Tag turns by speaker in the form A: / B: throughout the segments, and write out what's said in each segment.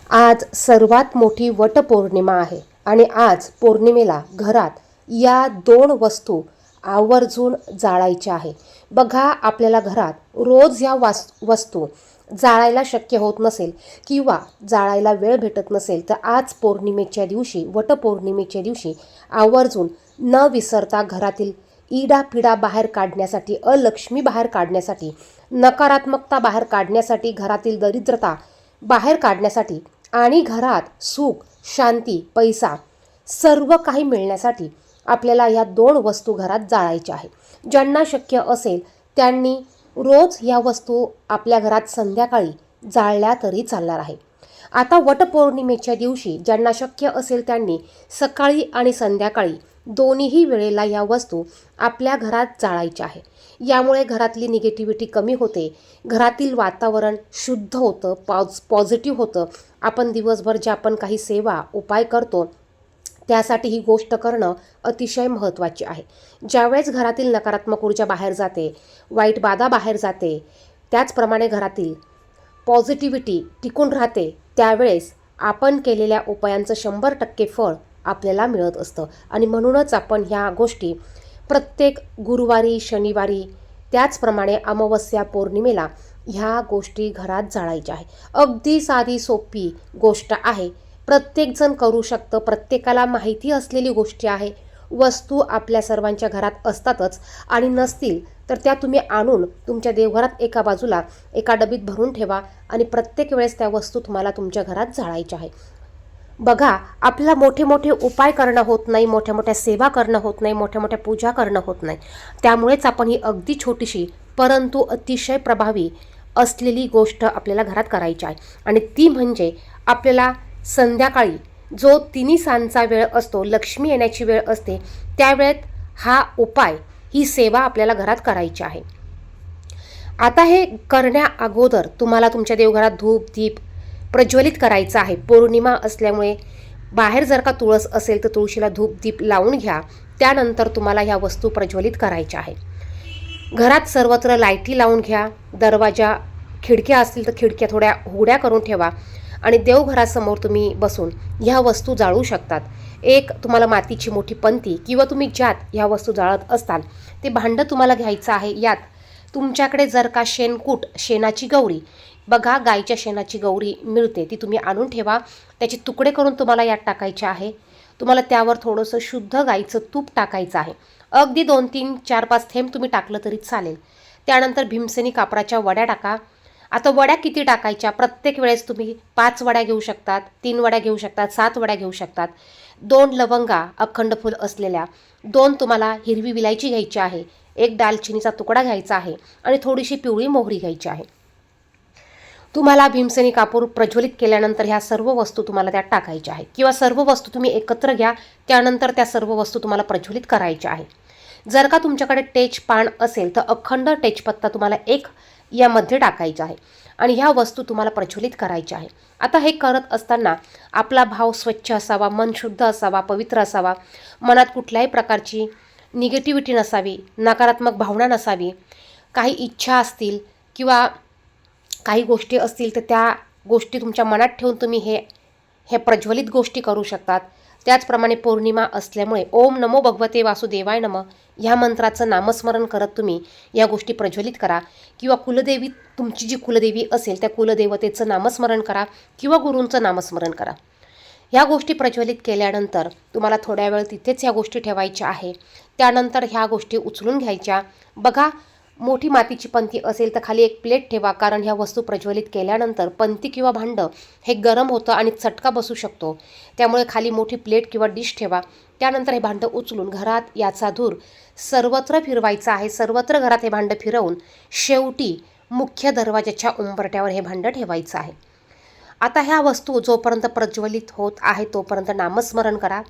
A: आज सर्वात मोठी वटपौर्णिमा आहे आणि आज पौर्णिमेला घरात या दोन वस्तू आवर्जून जाळायच्या आहे. बघा, आपल्याला घरात रोज या वस्तू जाळायला शक्य होत नसेल किंवा जाळायला वेळ भेटत नसेल तर आज पौर्णिमेच्या दिवशी, वटपौर्णिमेच्या दिवशी आवर्जून न विसरता घरातील इडापिडा बाहेर काढण्यासाठी, अलक्ष्मी बाहेर काढण्यासाठी, नकारात्मकता बाहेर काढण्यासाठी, घरातील दरिद्रता बाहेर काढण्यासाठी आणि घरात सुख, शांती, पैसा सर्व काही मिळण्यासाठी आपल्याला या दोन वस्तू घरात जाळायच्या आहे. ज्यांना शक्य असेल त्यांनी रोज या वस्तू आपल्या घरात संध्याकाळी जाळल्या तरी चालणार आहे. आता वटपौर्णिमेच्या दिवशी ज्यांना शक्य असेल त्यांनी सकाळी आणि संध्याकाळी दोन्हीही वेळेला या वस्तू आपल्या घरात जाळायच्या आहे. यामुळे घरातली निगेटिव्हिटी कमी होते, घरातील वातावरण शुद्ध होतं, पॉझिटिव्ह होतं. आपण दिवसभर ज्या आपण काही सेवा उपाय करतो त्यासाठी ही गोष्ट करणं अतिशय महत्त्वाची आहे. ज्यावेळेस घरातील नकारात्मक ऊर्जा बाहेर जाते, वाईट बाधा बाहेर जाते, त्याचप्रमाणे घरातील पॉझिटिव्हिटी टिकून राहते, त्यावेळेस आपण केलेल्या उपायांचं 100% फळ आपल्याला मिळत असतं. आणि म्हणूनच आपण ह्या गोष्टी प्रत्येक गुरुवारी, शनिवारी, त्याचप्रमाणे अमावस्या, पौर्णिमेला ह्या गोष्टी घरात जाळायच्या आहे. अगदी साधी सोपी गोष्ट आहे, प्रत्येकजण करू शकतं, प्रत्येकाला माहिती असलेली गोष्टी आहे. वस्तू आपल्या सर्वांच्या घरात असतातच आणि नसतील तर त्या तुम्ही आणून तुमच्या देवघरात एका बाजूला एका डबीत भरून ठेवा आणि प्रत्येक वेळेस त्या वस्तू तुम्हाला तुमच्या घरात जाळायच्या आहे. बघा, आपल्याला मोठे मोठे उपाय करणं होत नाही, मोठ्या मोठ्या सेवा करणं होत नाही, मोठ्या मोठ्या पूजा करणं होत नाही. त्यामुळेच आपण ही अगदी छोटीशी परंतु अतिशय प्रभावी असलेली गोष्ट आपल्याला घरात करायची आहे. आणि ती म्हणजे आपल्याला संध्याकाळी जो तिन्ही सांजचा वेळ असतो, लक्ष्मी येण्याची वेळ असते, त्यावेळेत हा उपाय, ही सेवा आपल्याला घरात करायची आहे. आता हे करण्या अगोदर तुम्हाला तुमच्या देवघरात धूप दीप प्रज्वलित करायचा आहे. पौर्णिमा असल्यामुळे बाहेर जर का तुळस असेल तर तुळशीला धूप दीप लावून घ्या. त्यानंतर तुम्हाला ह्या वस्तू प्रज्वलित करायच्या आहे. घरात सर्वत्र लाईटी लावून घ्या. दरवाजा, खिडक्या असतील तर खिडक्या थोड्या उघड्या करून ठेवा आणि देवघरासमोर तुम्ही बसून ह्या वस्तू जाळू शकतात. एक तुम्हाला मातीची मोठी पंती किंवा तुम्ही ज्यात ह्या वस्तू जाळत असताल ते भांडं तुम्हाला घ्यायचं आहे. यात तुमच्याकडे जर का शेणकूट, शेणाची गौरी, बघा गाईच्या शेणाची गौरी मिळते, ती तुम्ही आणून ठेवा. त्याचे तुकडे करून तुम्हाला यात टाकायचे आहे. तुम्हाला त्यावर थोडंसं शुद्ध गाईचं तूप टाकायचं आहे. अगदी 2, 3, 4, 5 थेंब तुम्ही टाकलं तरी चालेल. त्यानंतर भीमसेनी कापराच्या वड्या टाका. आता वड्या किती टाकायच्या? प्रत्येक वेळेस तुम्ही 5 वड्या घेऊ शकतात, 3 वड्या घेऊ शकतात, 7 वड्या घेऊ शकतात. 2 लवंगा अखंड फूल असलेल्या, 2 तुम्हाला हिरवी विलायची घ्यायची आहे, 1 दालचिनीचा तुकडा घ्यायचा आहे आणि थोडीशी पिवळी मोहरी घ्यायची आहे. तुम्हाला भीमसेनी कापूर प्रज्वलित केल्यानंतर ह्या सर्व वस्तू तुम्हाला त्यात टाकायच्या आहे किंवा सर्व वस्तू तुम्ही एकत्र घ्या. त्यानंतर त्या सर्व वस्तू तुम्हाला प्रज्वलित करायच्या आहे. जर का तुमच्याकडे तेजपान असेल तर अखंड तेजपत्ता तुम्हाला 1 यामध्ये टाकायचा आहे आणि ह्या वस्तू तुम्हाला प्रज्वलित करायच्या आहे. आता हे करत असताना आपला भाव स्वच्छ असावा, मन शुद्ध असावा, पवित्र असावा, मनात कुठल्याही प्रकारची निगेटिव्हिटी नसावी, नकारात्मक भावना नसावी. काही इच्छा असतील किंवा काही गोष्टी असतील तर त्या गोष्टी तुमच्या मनात ठेवून तुम्ही हे प्रज्वलित गोष्टी करू शकतात. त्याचप्रमाणे पौर्णिमा असल्यामुळे ओम नमो भगवते वासुदेवाय नमः ह्या मंत्राचं नामस्मरण करत तुम्ही या गोष्टी प्रज्वलित करा. किंवा कुलदेवी, तुमची जी कुलदेवी असेल त्या कुलदेवतेचं नामस्मरण करा किंवा गुरूंचं नामस्मरण करा. ह्या गोष्टी प्रज्वलित केल्यानंतर तुम्हाला थोड्या वेळ तिथेच ह्या गोष्टी ठेवायच्या आहे. त्यानंतर ह्या गोष्टी उचलून घ्यायच्या. बघा, मोठी मातीची पंती असेल तर खाली एक प्लेट ठेवा, कारण ह्या वस्तू प्रज्वलित केल्यानंतर पंती किंवा भांडं हे गरम होतं आणि चटका बसू शकतो. त्यामुळे खाली मोठी प्लेट किंवा डिश ठेवा. त्यानंतर हे भांडं उचलून घरात याचा धूर सर्वत्र फिरवायचा आहे. सर्वत्र घरात हे भांडं फिरवून शेवटी मुख्य दरवाजाच्या उंबरट्यावर हे भांडं ठेवायचं आहे. आता ह्या वस्तू जोपर्यंत प्रज्वलित होत आहे तोपर्यंत नामस्मरण करा.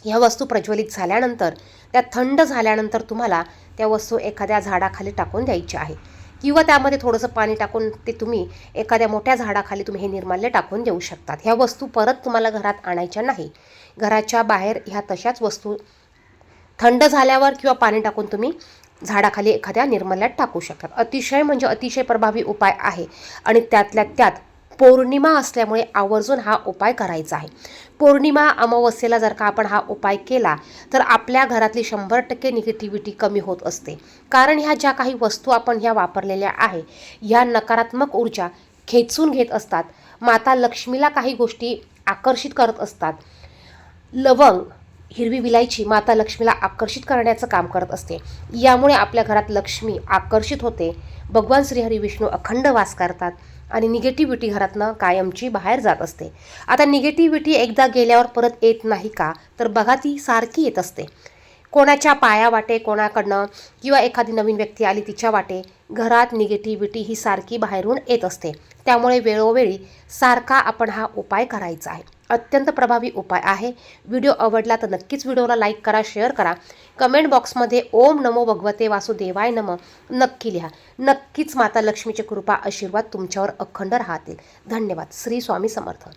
A: ह्या वस्तू प्रज्वलित झाल्यानंतर, त्या थंड झाल्यानंतर तुम्हाला त्या वस्तू एखाद्या झाडाखाली टाकून द्यायची आहे किंवा त्यामध्ये थोडंसं पाणी टाकून ते तुम्ही एखाद्या मोठ्या झाडाखाली तुम्ही हे निर्माल्य टाकून देऊ शकतात. ह्या वस्तू परत तुम्हाला घरात आणायच्या नाही. घराच्या बाहेर ह्या तशाच वस्तू थंड झाल्यावर किंवा पाणी टाकून तुम्ही झाडाखाली एखाद्या निर्मल्यात टाकू शकतात. अतिशय म्हणजे अतिशय प्रभावी उपाय आहे आणि त्यातल्या त्यात पौर्णिमा असल्यामुळे आवर्जून हा उपाय करायचा आहे. पौर्णिमा अमावस्येला जर का आपण हा उपाय केला तर आपल्या घरातली 100% निगेटिव्हिटी कमी होत असते. कारण ह्या ज्या काही वस्तू आपण ह्या वापरलेल्या आहे ह्या नकारात्मक ऊर्जा खेचून घेत असतात. माता लक्ष्मीला काही गोष्टी आकर्षित करत असतात. लवंग, हिरवी विलायची माता लक्ष्मीला आकर्षित करण्याचं काम करत असते. यामुळे आपल्या घरात लक्ष्मी आकर्षित होते. भगवान श्रीहरी विष्णू अखंड वास करतात आणि निगेटिव्हिटी घरातनं कायमची बाहेर जात असते. आता निगेटिव्हिटी एकदा गेल्यावर परत येत नाही का, तर बघा ती सारखी येत असते. कोणाच्या पाया वाटे, कोणाकडनं किंवा एखादी नवीन व्यक्ती आली तिच्या वाटे घरात निगेटिव्हिटी ही सारखी बाहेरून येत असते. त्यामुळे वेळोवेळी सारखा आपण हा उपाय करायचा आहे. अत्यंत प्रभावी उपाय आहे. व्हिडिओ आवडला तर नक्कीच व्हिडिओला लाईक करा, शेअर करा. कमेंट बॉक्समध्ये ओम नमो भगवते वासुदेवाय नमः नक्की लिहा. नक्कीच माता लक्ष्मीची कृपा आशीर्वाद तुमच्यावर अखंड राहतील. धन्यवाद. श्री स्वामी समर्थ.